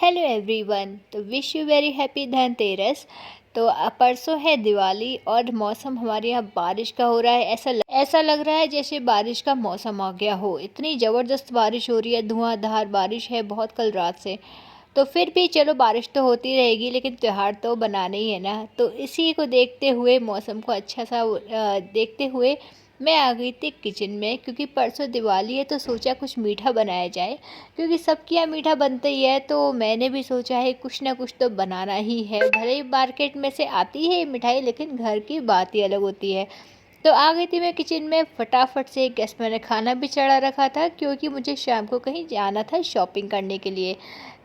Hello everyone. तो wish you very happy Dhanteras. तो परसों है दिवाली और मौसम हमारे यहाँ बारिश का हो रहा है। ऐसा लग रहा है जैसे बारिश का मौसम आ गया हो। इतनी ज़बरदस्त बारिश हो रही है, धुआंधार बारिश है बहुत कल रात से। तो फिर भी चलो, बारिश तो होती रहेगी लेकिन त्यौहार तो बनाना ही है ना। तो इसी को देखते हुए, मौसम को अच्छा सा देखते हुए मैं आ गई थी किचन में, क्योंकि परसों दिवाली है तो सोचा कुछ मीठा बनाया जाए। क्योंकि सबके यहाँ मीठा बनता ही है, तो मैंने भी सोचा है कुछ ना कुछ तो बनाना ही है। भले ही मार्केट में से आती है मिठाई, लेकिन घर की बात ही अलग होती है। तो आ गई थी मैं किचन में, फटाफट से गैस मैंने खाना भी चढ़ा रखा था, क्योंकि मुझे शाम को कहीं जाना था शॉपिंग करने के लिए।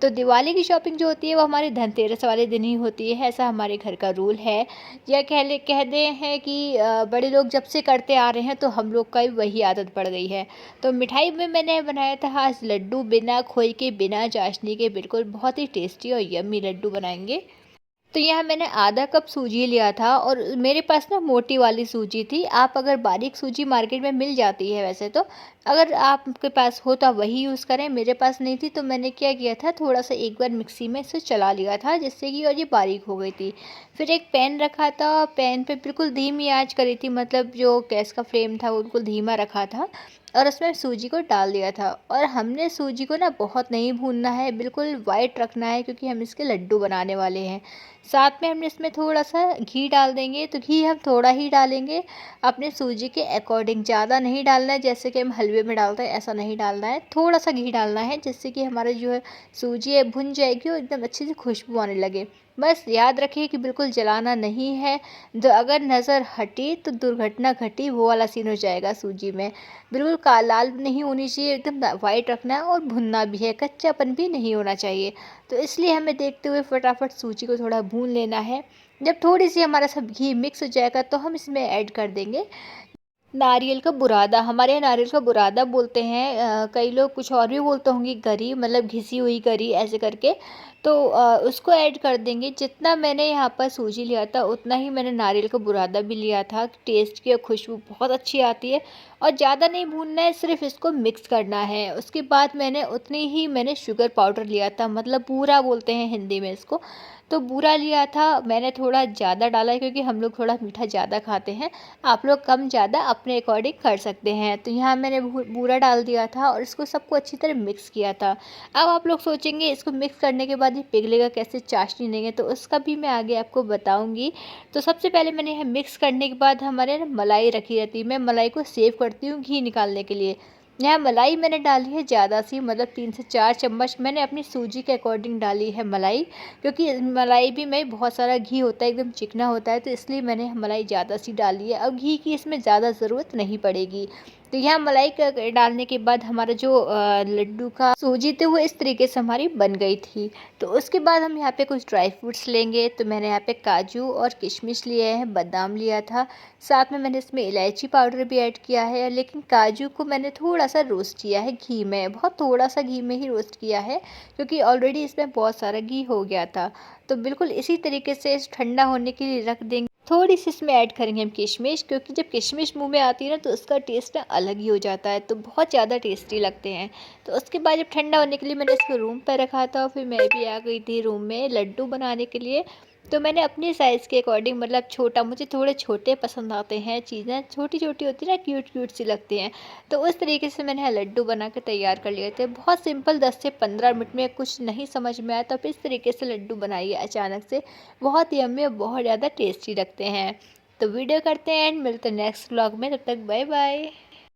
तो दिवाली की शॉपिंग जो होती है वो हमारे धनतेरस वाले दिन ही होती है, ऐसा हमारे घर का रूल है। या कह दे हैं कि बड़े लोग जब से करते आ रहे हैं तो हम लोग का भी वही आदत पड़ गई है। तो मिठाई में मैंने बनाया था आज लड्डू, बिना खोए के, बिना चाशनी के, बिल्कुल बहुत ही टेस्टी और यम्मी लड्डू बनाएंगे। तो यहाँ मैंने आधा कप सूजी लिया था, और मेरे पास ना मोटी वाली सूजी थी। आप अगर बारीक सूजी मार्केट में मिल जाती है वैसे तो, अगर आपके पास हो तो आप वही यूज़ करें। मेरे पास नहीं थी तो मैंने क्या किया था, थोड़ा सा एक बार मिक्सी में इसे चला लिया था, जिससे कि और ये बारीक हो गई थी। फिर एक पैन रखा था, पैन पे बिल्कुल धीमी आंच करी थी, मतलब जो गैस का फ्लेम था वो बिल्कुल धीमा रखा था। और उसमें सूजी को डाल दिया था, और हमने सूजी को ना बहुत नहीं भूनना है, बिल्कुल वाइट रखना है, क्योंकि हम इसके लड्डू बनाने वाले हैं। साथ में हम इसमें थोड़ा सा घी डाल देंगे, तो घी हम थोड़ा ही डालेंगे, अपने सूजी के अकॉर्डिंग। ज़्यादा नहीं डालना है जैसे कि हम हलवे में डालते हैं, ऐसा नहीं डालना है। थोड़ा सा घी डालना है, जिससे कि हमारा जो है सूजी है भुन जाएगी और एकदम अच्छी सी खुशबू आने लगे। बस याद रखिए कि बिल्कुल जलाना नहीं है। तो अगर नज़र हटी तो दुर्घटना घटी, वो वाला सीन हो जाएगा सूजी में। बिल्कुल लाल नहीं होनी चाहिए, एकदम वाइट रखना है, और भुनना भी है, कच्चापन भी नहीं होना चाहिए। तो इसलिए हमें देखते हुए फटाफट सूजी को थोड़ा भून लेना है। जब थोड़ी सी हमारा सब घी मिक्स हो जाएगा तो हम इसमें ऐड कर देंगे नारियल का बुरादा। हमारे यहाँ नारियल का बुरादा बोलते हैं, कई लोग कुछ और भी बोलते होंगे, गरी, मतलब घिसी हुई गरी ऐसे करके। तो उसको ऐड कर देंगे। जितना मैंने यहाँ पर सूजी लिया था उतना ही मैंने नारियल का बुरादा भी लिया था। टेस्ट की खुशबू बहुत अच्छी आती है, और ज़्यादा नहीं भूनना है, सिर्फ इसको मिक्स करना है। उसके बाद मैंने उतनी ही मैंने शुगर पाउडर लिया था, मतलब बूरा बोलते हैं हिंदी में इसको। तो बूरा लिया था मैंने, थोड़ा ज़्यादा डाला है क्योंकि हम लोग थोड़ा मीठा ज़्यादा खाते हैं। आप लोग कम ज़्यादा अपने अकॉर्डिंग कर सकते हैं। तो यहाँ मैंने बूरा डाल दिया था, और इसको सबको अच्छी तरह मिक्स किया था। अब आप लोग सोचेंगे इसको मिक्स करने के बाद ये पिघलेगा कैसे, चाशनी देंगे, तो उसका भी मैं आगे आपको बताऊंगी। तो सबसे पहले मैंने यहाँ मिक्स करने के बाद हमारे ना मलाई रखी रहती है, मैं मलाई को सेव करती हूँ घी निकालने के लिए। यहाँ मलाई मैंने डाली है ज़्यादा सी, मतलब 3 से 4 चम्मच मैंने अपनी सूजी के अकॉर्डिंग डाली है मलाई। क्योंकि मलाई भी में बहुत सारा घी होता है, एकदम चिकना होता है, तो इसलिए मैंने मलाई ज़्यादा सी डाली है। अब घी की इसमें ज़्यादा ज़रूरत नहीं पड़ेगी। तो यहाँ मलाई का डालने के बाद हमारा जो लड्डू का सूजी थी वो इस तरीके से हमारी बन गई थी। तो उसके बाद हम यहाँ पे कुछ ड्राई फ्रूट्स लेंगे। तो मैंने यहाँ पे काजू और किशमिश लिए हैं, बादाम लिया था, साथ में मैंने इसमें इलायची पाउडर भी ऐड किया है। लेकिन काजू को मैंने थोड़ा सा रोस्ट किया है घी में, बहुत थोड़ा सा घी में ही रोस्ट किया है, क्योंकि ऑलरेडी इसमें बहुत सारा घी हो गया था। तो बिल्कुल इसी तरीके से इस ठंडा होने के लिए रख देंगे। थोड़ी सी इसमें ऐड करेंगे हम किशमिश, क्योंकि जब किशमिश मुंह में आती है ना तो उसका टेस्ट ना अलग ही हो जाता है, तो बहुत ज़्यादा टेस्टी लगते हैं। तो उसके बाद जब ठंडा होने के लिए मैंने इसको रूम पर रखा था, फिर मैं भी आ गई थी रूम में लड्डू बनाने के लिए। तो मैंने अपने साइज़ के अकॉर्डिंग, मतलब छोटा, मुझे थोड़े छोटे पसंद आते हैं, चीज़ें छोटी छोटी होती है ना, क्यूट क्यूट सी लगती हैं। तो उस तरीके से मैंने लड्डू बना के तैयार कर लिए थे, बहुत सिंपल, 10 से 15 मिनट में। कुछ नहीं समझ में आया तो आप इस तरीके से लड्डू बनाइए अचानक से, बहुत यम्मी और बहुत ज़्यादा टेस्टी लगते हैं। तो वीडियो करते हैं एंड मिलते हैं नेक्स्ट व्लॉग में, तब तक बाय बाय।